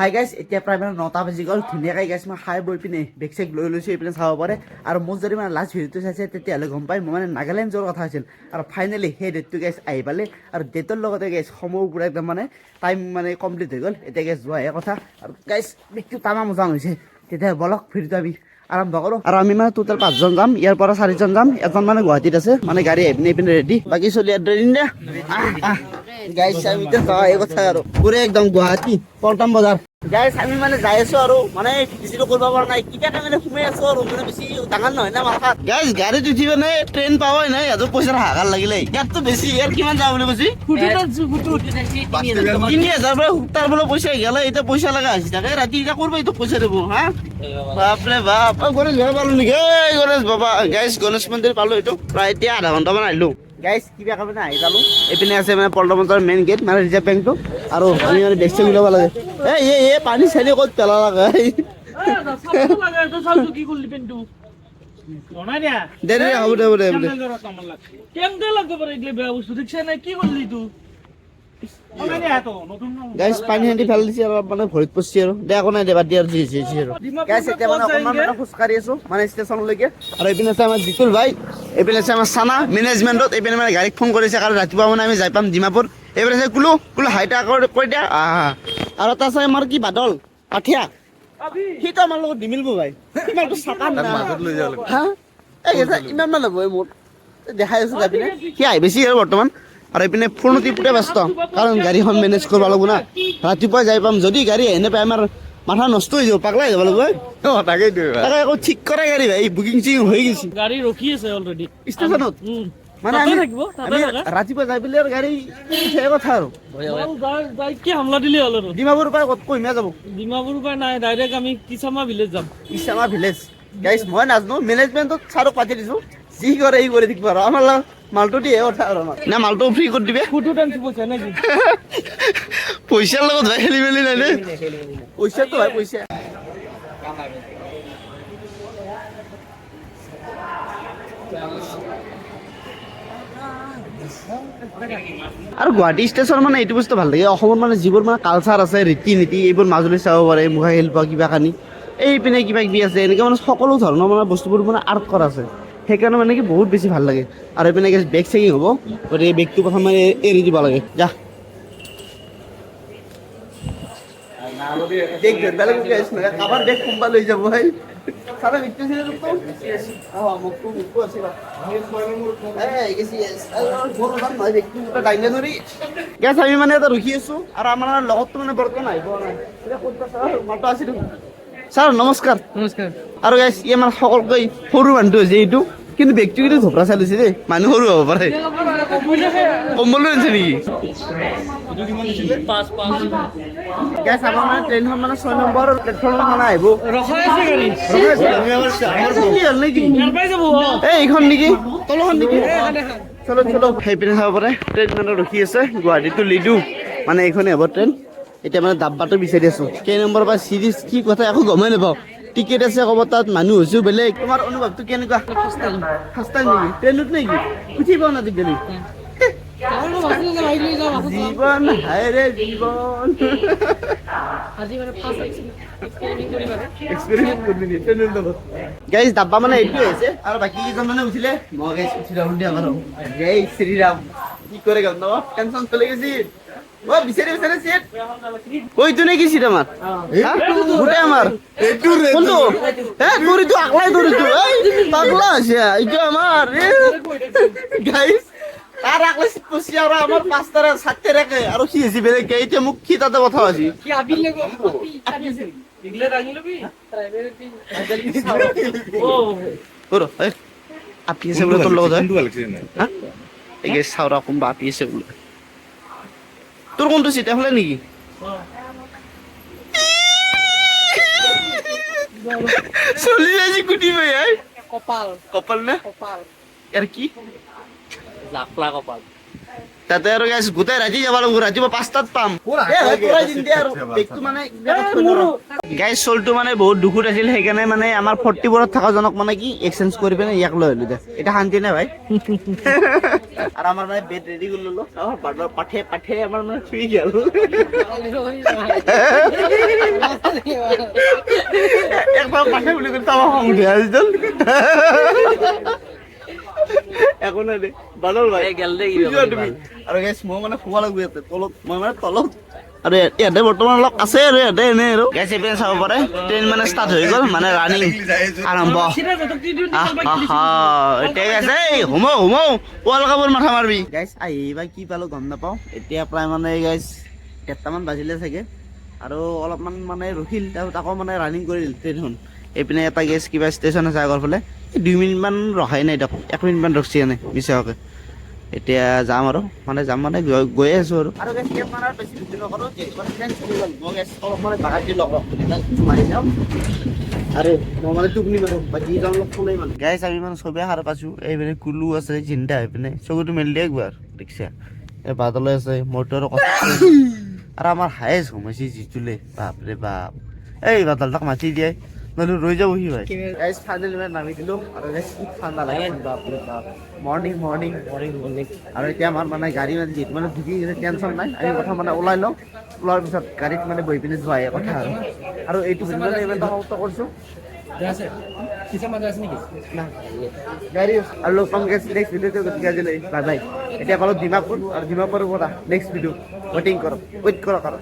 hi guys এতিয়া প্ৰায় মানে 9টা বাজি গ'ল ধুনীয়াকৈ গাইজ মই খাই বৈ পিনে বেগ চেগ লৈ লৈছোঁ এইপিনে চাব পাৰে আৰু মোক যদি মানে লাষ্ট ভিডিঅ'টো চাইছে তেতিয়াহ'লে গম পাই মই মানে নাগালেণ্ড যোৱাৰ কথা আছিল আৰু ফাইনেলি সেই ডেটটো গাইজ আহি পালে আৰু ডেটৰ লগতে গাইজ সময় পুৰা একদম মানে টাইম মানে কমপ্লিট হৈ গ'ল এতিয়া গাইজ যোৱাহে কথা আৰু গাইজ বেগটো তামা মজা হৈছে তেতিয়া বলক ভিডিঅ'টো আমি আৰম্ভ কৰোঁ আৰু আমি মানে টোটেল 5জন যাম ইয়াৰ পৰা 4জন যাম এজন মানে গুৱাহাটীত আছে মানে গাড়ী আহি পিনে ৰেডি বাকী চলি ৰেডি দে গাইজ আমি এতিয়া এই কথা আৰু পুৰা একদম গুৱাহাটী পল্টন বজাৰ গাইজ আমি মানে যাই আছো আৰু মানে ভিডিঅ'টো কৰিব পৰা নাই কিবাকে মানে সোমাই আছো আৰু মানে বেছি ডাঙৰ নহয় না মাথাত গাইজ গাড়ীত উঠি মানে ট্ৰেইন পাবই নাই ইয়াতো পইচাৰ হাহাকাৰ লাগিলে ইয়াততো বেছি ইয়াত কিমান যাব বুলি কৈছি 3,000 পৰা তাৰ পৰা পইচা গেলে এতিয়া পইচা লগা হৈছে তাকে ৰাতি এতিয়া কৰিব এইটো পইচা দিব হা বাপৰে বাপ গণেশ বাবা পালো নেকি গণেশ বাবা গাইজ গণেশ মন্দিৰ পালো এইটো প্ৰায় এতিয়া আধা ঘণ্টামান আহিলো গাইজ কিবা কাৰণে আহি পালো এইপিনে আছে মানে পল্টন বজাৰৰ মেইন গেট মানে ৰিজাৰ্ভ বেংকটো আৰু আমি মানে বেগ চেগ ওলাব লাগে এই পানী চাইলে ক'ত পেলা লাগে গাইজ পানী হাঁটি ফেল দিছে অলপ মানে ভৰিত পৰছি আৰু দে একো নাই দেবাৰ দিয়া যি আৰু গাইজ এতিয়া মানে অকণমান মানে খোজকাঢ়ি আছো মানে ষ্টেচনলৈকে আৰু এইপিনে আছে আমাৰ জিতুল ভাই এইপিনে আছে আমাৰ চানা মেনেজমেণ্টত এইপিনে মানে গাড়ীক ফোন কৰিছে কাৰণ ৰাতিপুৱা মানে আমি যাই পাম ডিমাপুৰ এইপিনে আছে কুলো হাইটা কৈ দিয়া আৰু এটা আছে আমাৰ কি বাদল পাঠিয়া সিটো আমাৰ লগত নিমিলিব ভাই ইমানটো চাকা হা ইমান মান ল'ব মোৰ দেখাই আছো যাই পিনে সি আহি বেছি আৰু বৰ্তমান আৰু এইপিনে ফোনটি পুৰা ব্যস্ত কাৰণ গাড়ীখন মেনেজ কৰিব লাগিব না ৰাতিপুৱা যাই পাম যদি গাড়ী আহি নাপায় আমাৰ মাথা নষ্ট হৈ যাব পাগলা হৈ যাব লাগিব তাকে আকৌ ঠিক কৰে গাড়ী ভাই বুকিং চিকিং হৈ গৈছে গাড়ী ৰখি আছে অলৰেডি ষ্টেচনত মানে আমি ৰাতিপুৱা যাই পেলাই আৰু গাড়ী সেই কথা আৰু কি হামলা দিলে হ'ল আৰু ডিমাপুৰৰ পৰা ক'ত কহিমা যাব ডিমাপুৰ পৰা নাই ডাইৰেক্ট আমি কিচামা ভিলেজ যাম কিচামা ভিলেজ গাইজ মই নাজানো মেনেজমেণ্টত ছাৰক পাতি দিছো যি কৰে এই কৰি থাকিব আৰু আমাৰ মালটো দিয়ে কথা আৰু আমাৰ না মালটো ফ্ৰী কৰি দিবে ফুটো টেন্স পইচা নেকি পইচাৰ লগত ভাই খেলি মেলি নাই নে পইচাটো হয় পইচা আৰু গুৱাহাটী ষ্টেচন মানে এইটো বস্তু ভাল লাগে অসমৰ মানে যিবোৰ মানে কালচাৰ আছে ৰীতি নীতি এইবোৰ মাজুলী চাব পাৰে মুখা শিল্প কিবা কানি এইপিনে কিবা কিবি আছে এনেকৈ মানে সকলো ধৰণৰ মানে বস্তুবোৰ মানে আৰ্ট কৰা আছে সেইকাৰণে মানে কি বহুত বেছি ভাল লাগে আৰু এইপিনে বেগ চেকিং হ'ব গতিকে বেগটো প্ৰথম মানে এৰি দিব লাগে যা বেগ বেলেগ কাৰোবাৰ বেগ কোনোবা লৈ যাব ভাই সাৰা বিক্ৰি ছিল তো মুক্কু মুক্কু আছে গ্যাস আমি মানে এটা ৰখি আছো আৰু আমাৰ লগতটো মানে বৰ্তমান আহিব নাই মাতো আছে ছাৰ নমস্কাৰ নমস্কাৰ আৰু গাইছ ই আমাৰ সকলোকে সৰু মানুহটো হৈছে এইটো কিন্তু ব্যক্তিগত ধোপৰা চালিছে দেই মানুহ সৰু হ'ব পাৰে কম্বল লৈছে নেকি গাইছ আমাৰ মানে ট্ৰেইনখন মানে 6 নম্বৰ প্লেটফৰ্মত মানে আহিব ৰখাই আছে গাড়ী এইখন নেকি তলখন নেকি চলো চলো সেইপিনে চাব পাৰে ট্ৰেইন মানে ৰখি আছে গুৱাহাটীটো লিডু মানে এইখনে হ'ব ট্ৰেইন এতিয়া মানে ডাব্বাটো বিচাৰি আছো কেই নম্বৰ বা চিৰিজ কি কথা একো গমেই নাপাওঁ টিকেট আছে ক'ব তাত মানুহ হৈছো বেলেগ তোমাৰ অনুভৱটো কেনেকুৱা ফাৰ্ষ্ট টাইম নেকি ট্ৰেইনত নেকি উঠি পাওঁ না দিগদাৰি জীৱন হায়ৰে জীৱন গাইজ ডাব্বা মানে এইটোৱে হৈছে আৰু বাকী কেইজন মানে উঠিলে মই গাইজ উঠি ৰাহুল দিয়া বাৰু জয় শ্ৰীৰাম কি কৰে গম নাপাওঁ টেনচন চলি গৈছে ও বিচাৰি বিচাৰি চিট ওইটো নেকি চিট আমাৰ গোটে আমাৰ কোনটো তোৰ এইটো আকলাই তোৰ এইটো পাগলা আছে এইটো আমাৰ গাইজ তাৰ আকলাই চিট পচি আৰু আমাৰ 5টাৰে 7টাৰে আৰু কি হৈছে বেলেগ এতিয়া মোক কি তাতে কথা আছে কি আবিলে ইগলে রাঙি লবি ও ওর আপি এসে বলে তোর লগত হ্যাঁ এই যে সাউরা কোনবা আপি এসে বলে তোর কোনটো সিট হলে নাকি চলি আজি কুটি ভাই কপাল কপাল না কপাল আর কি লাখলা কপাল তাতে আৰু গাইছ গোটাই ৰাতি যাব লাগিব ৰাতিপুৱা 5টাত পাম গাইছ চলটো মানে বহুত দুখত আছিল সেইকাৰণে মানে আমাৰ 40 থকা জনক মানে কি এক্সচেঞ্জ কৰি পিনে ইয়াক লৈ আহিলো এটা শান্তি নাই ভাই আৰু আমাৰ মানে বেড ৰেডি কৰি ললো পাঠে আমাৰ মানে শুই গেল একবাৰ পাশে বুলি কৰি তামা খং উঠে আজিকাল একো নাই দে বাদল ভাই তুমি আৰু গাইছ মই মানে শুবা লাগব ইয়াতে তলত মই মানে তলত আৰু ইয়াতে বৰ্তমান অলপ আছে আৰু ইয়াতে এনে আৰু গাইছ এইপিনে চাব পাৰে ট্ৰেইন মানে ষ্টাৰ্ট হৈ গ'ল মানে ৰানিং আৰম্ভ এতিয়া গাইছে এই হুমৌ ৱাৰ্ল্ড কাপৰ মাথা মাৰবি গাইছ আহিবা কি পালো গম নাপাওঁ এতিয়া প্ৰায় মানে গাইছ 1টামান বাজিলে চাগে আৰু অলপমান মানে ৰখিল তাৰপিছত আকৌ মানে ৰানিং কৰিল ট্ৰেইনখন এইপিনে এটা গেছ কিবা ষ্টেচন আছে আগৰ ফালে 2 মিনিটমান ৰখাই নাই দিয়ক 1 মিনিটমান ৰখছি এনে বিচাৰকে এতিয়া যাম আৰু মানে যাম মানে গৈ আছোঁ আৰু গেছ কেপ মাৰাৰ বেছি ভিডিঅ' নকৰোঁ যিহেতু মানে ট্ৰেইন চলি গ'ল মই গেছ অলপ মানে বাগাত দি লগ মাৰি যাওঁ আৰু মই মানে টোপনি মাৰোঁ বা যি যাওঁ অলপ শুনাই মানে গাইছ আমি মানে চবেই সাৰ পাইছোঁ এইপিনে কুলু আছে চিন্তা হৈ পিনে চকুটো মেলি দিয়ে একবাৰ দেখিছা এই বাদলৈ আছে মইতো আৰু কথা আৰু আমাৰ হায়েষ্ট সোমাইছে জিতুলে বাপৰে বাপ এই বাদলটাক মাতি দিয়ে নহ'লে ৰৈ যাব সি ভাই গাইছ ফাইনেলি মানে নামি দিলোঁ আৰু গাইছ কি ঠাণ্ডা লাগে বাপৰে বাপ মৰ্ণিং আৰু এতিয়া আমাৰ মানে গাড়ী মানে যিহেতু মানে ঢুকি গৈছে টেনশ্যন নাই আমি প্ৰথম মানে ওলাই লওঁ ওলোৱাৰ পিছত গাড়ীত মানে বহি পিনে যোৱাই কথা আৰু এইটো ভিডিঅ'তে ইভেণ্টটো সমাপ্ত কৰিছোঁ গাড়ী আৰু লগ পাম গেছ নেক্সট ভিডিঅ'তে গতিকে আজিলৈ বাই বাই এতিয়া পালোঁ ডিমাপুৰ আৰু ডিমাপুৰৰ পৰা নেক্সট ভিডিঅ' ৱেইট কৰক আৰু